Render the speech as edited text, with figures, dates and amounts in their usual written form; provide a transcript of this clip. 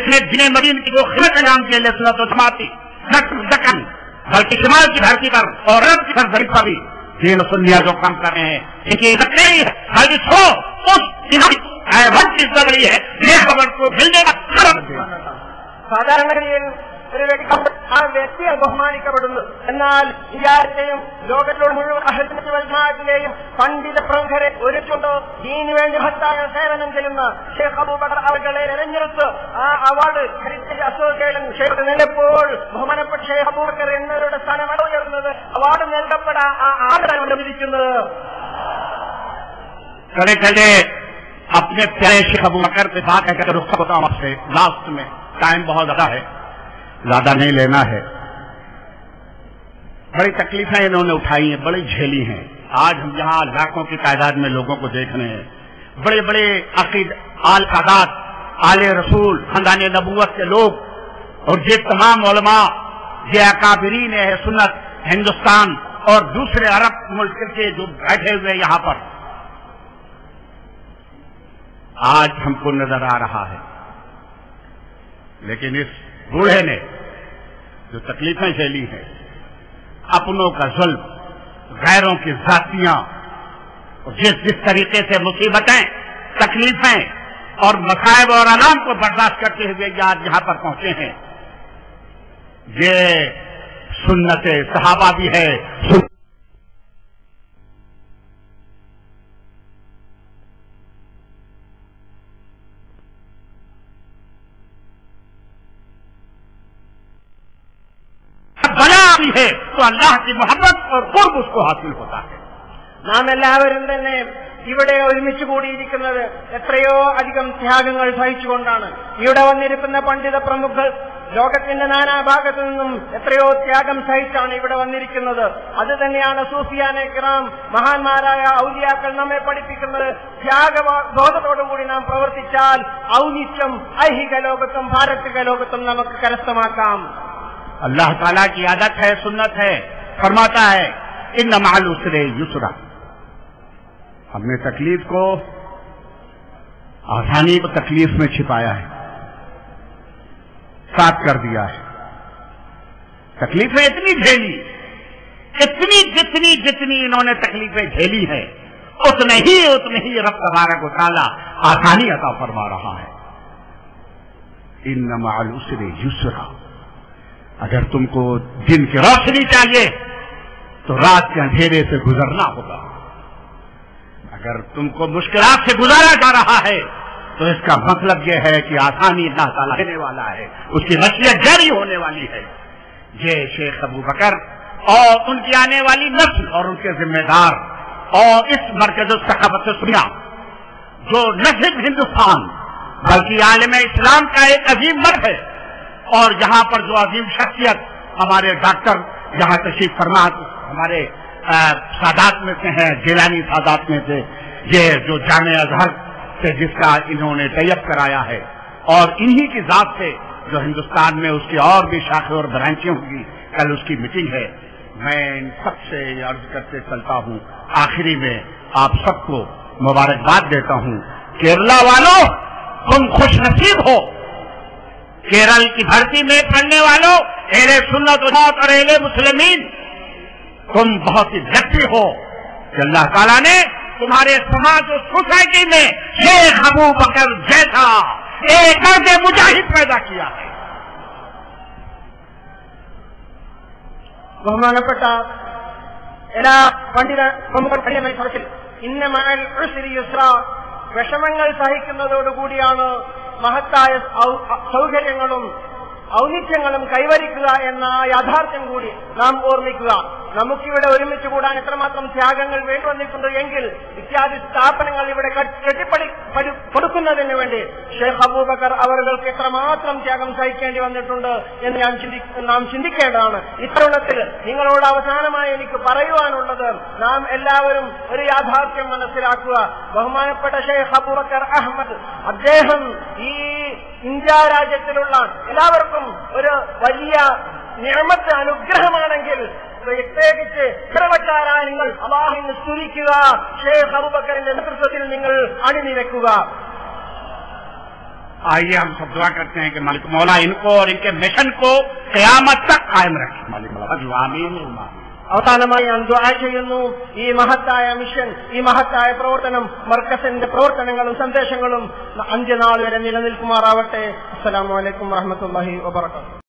जिसने दिन मदीन की वो खिदमत अंजाम की सुन्नत व जमात थी, दक्कन बल्कि शिमाल की धरती पर और अरब की सरजमीन पर भी दीन सुन्निया जो काम कर रहे हैं, इनकी इज्जत नहीं है। खालिश हो उस वक्त की इज्जत बड़ी है, ये खबर को मिलने का സാധാരണഗതിയിൽ ഒരു ആ വ്യക്തിയെ ബഹുമാനിക്കപ്പെടുന്നു. എന്നാൽ വിചാരത്തെയും ലോകത്തിലുള്ള മുഴുവൻ അഹ്ലുസുന്നത്ത് വൽ ജമാഅത്തിലെയും പണ്ഡിത പ്രമുഖരെ ഒരുച്ചുകൊണ്ട് ദീനു വേണ്ടി മഹത്തായ സേവനം ചെയ്യുന്ന ഷെയ്ഖ് അബൂബക്കർ അവരുടെ തെരഞ്ഞെടുത്ത് ആ അവാർഡ് ഹെറിറ്റേജ് അസോസിയേഷൻ ഷെയ്ഖ് നിലപ്പോൾ ബഹുമാനപ്പെട്ട ഷെയ്ഖ് അബൂബക്കർ എന്നവരുടെ സ്ഥാനം ഉയർന്നത് അവാർഡ് നൽകപ്പെടാൻ ആദരവ് ലഭിക്കുന്നത്. अपने प्यारे शेख अबू बकर के बात है कि रुख बताऊं आपसे, लास्ट में टाइम बहुत ज्यादा है, ज्यादा नहीं लेना है। बड़ी तकलीफें इन्होंने उठाई हैं, बड़ी झेली हैं। आज हम यहाँ लाखों की तादाद में लोगों को देख रहे हैं, बड़े बड़े अकीद आल सादात आले रसूल खानदान नबूवत के लोग और ये तमाम उलमा, ये अकाबिरीन है सुन्नत हिंदुस्तान और दूसरे अरब मुल्क के जो बैठे हुए यहाँ पर आज हमको नजर आ रहा है। लेकिन इस बूढ़े ने जो तकलीफें झेली हैं, अपनों का जुल्म, गैरों की जातियां, जिस तरीके से मुसीबतें, तकलीफें और मसाइब और आलाम को बर्दाश्त करते हुए आज यहां पर पहुंचे हैं, ये सुन्नत सहाबा भी है। है तो अल्लाह की मोहब्बत और कुर्ब उसको हासिल होता है। നാം എല്ലാവരും തന്നെ ഇവിടെ ഒരുമിച്ച് കൂടിയിരിക്കുന്നത് എത്രയോ അധികം ത്യാഗങ്ങൾ സഹിച്ചുകൊണ്ടാണ്. ഇവിടെ വന്നിരിക്കുന്ന പണ്ഡിത പ്രമുഖർ ലോകത്തിന്റെ നാനാഭാഗത്തു നിന്നും എത്രയോ ത്യാഗം സഹിച്ചാണ് ഇവിടെ വന്നിരിക്കുന്നത്. അത് തന്നെയാണ് സൂഫിയാനെ കിറാം, മഹാന്മാരായ ഔലിയാക്കൾ നമ്മെ പഠിപ്പിക്കുന്നത്. ത്യാഗബോധത്തോടുകൂടി നാം പ്രവർത്തിച്ചാൽ ഔന്നിത്യം ഐഹിക ലോകത്തും പാരത്രിക ലോകത്തും നമുക്ക് കരസ്ഥമാക്കാം. अल्लाह ताला की आदत है, सुन्नत है, फरमाता है इन्न मअल उसरे युसरा। हमने तकलीफ को आसानी को तकलीफ में छिपाया है, साफ कर दिया है। तकलीफें इतनी झेली, जितनी इन्होंने तकलीफें झेली है उतने ही रब तबारक व तआला आसानी अता फरमा रहा है। इन्न मअल उसरे युसरा। अगर तुमको दिन की रोशनी चाहिए तो रात के अंधेरे से गुजरना होगा। अगर तुमको मुश्किलात से गुजारा जा रहा है तो इसका मतलब यह है कि आसानी अल्लाह ताला देने वाला है, उसकी मशीयत जारी होने वाली है। ये शेख अबू बकर और उनकी आने वाली नस्ल और उनके जिम्मेदार और इस मरकज़ सखावत सुनिया जो न सिर्फ हिंदुस्तान बल्कि आलम इस्लाम का एक अजीम मर्द है और यहाँ पर जो अजीम शख्सियत हमारे डॉक्टर यहाँ तशरीफ फरमा हमारे सादात में से हैं, जिलानी सादात में से, ये जो जामे अजहर से जिसका इन्होंने तैयब कराया है और इन्हीं की जात से जो हिंदुस्तान में उसकी और भी शाखें और ब्रांचें होंगी, कल उसकी मीटिंग है। मैं इन सबसे अर्ज करते चलता हूँ, आखिरी में आप सबको मुबारकबाद देता हूँ। केरला वालों, तुम खुश नसीब हो। केरल की धरती में पढ़ने वालों, एले सुन्नत और एले मुस्लिमीन, तुम बहुत ही लकी हो कि अल्लाह ताला ने तुम्हारे समाज और सोसाइटी में शेख अबू बकर जैसा एक अर्द मुजाहिद पैदा किया है। ബഹുമാനപ്പെട്ട എല്ലാ പണ്ഡിത പ്രമുഖർ ഇന്ന മഅൽ ഉസ്രി യുസ്ര, വിഷമങ്ങൾ സഹിക്കുന്നതോടുകൂടിയാണ് മഹത്തായ സൗകര്യങ്ങളും ഔന്നിത്യങ്ങളും കൈവരിക്കുക എന്ന യാഥാർത്ഥ്യം കൂടി നാം ഓർമ്മിക്കുക. നമുക്കിവിടെ ഒരുമിച്ച് കൂടാൻ എത്രമാത്രം ത്യാഗങ്ങൾ വേണ്ടിവന്നിട്ടുണ്ട് എങ്കിൽ ഇത്യാദി സ്ഥാപനങ്ങൾ ഇവിടെ കൊടുക്കുന്നതിന് വേണ്ടി ഷെയ്ഖ് അബൂബക്കർ അവർക്ക് എത്രമാത്രം ത്യാഗം സഹിക്കേണ്ടി വന്നിട്ടുണ്ട് എന്ന് നാം ചിന്തിക്കേണ്ടതാണ്. ഇത്തരുണത്തിൽ നിങ്ങളോട് അവസാനമായി എനിക്ക് പറയുവാനുള്ളത്, നാം എല്ലാവരും ഒരു യാഥാർത്ഥ്യം മനസ്സിലാക്കുക. ബഹുമാനപ്പെട്ട ഷെയ്ഖ് അബൂബക്കർ അഹമ്മദ്, അദ്ദേഹം ഈ ഇന്ത്യ രാജ്യത്തിലുള്ള എല്ലാവർക്കും ഒരു വലിയ നിഅമത്ത് അനുഗ്രഹമാണെങ്കിൽ പ്രത്യേകിച്ച് ചെറുപ്പക്കാരായ നിങ്ങൾ അല്ലാഹുവിനെ സ്തുതിക്കുക. ഷെയ്ഖ് അബൂബക്കറിന്റെ നേതൃത്വത്തിൽ നിങ്ങൾ അണിനിരക്കുക. आइए हम सब दुआ करते हैं कि मालिक मौला इनको और इनके मिशन को क़यामत तक कायम रखे। मालिक मौला आमीन। അവസാനമായി ഞാൻ ദുആ ചെയ്യുന്നു, ഈ മഹത്തായ മിഷൻ, ഈ മഹത്തായ പ്രവർത്തനം, മർക്കസിന്റെ പ്രവർത്തനങ്ങളും സന്ദേശങ്ങളും അന്ത്യനാൾ വരെ നിലനിൽക്കുമാറാവട്ടെ. അസ്സലാമു അലൈക്കും വറഹ്മത്തുള്ളാഹി വബറകാതുഹു.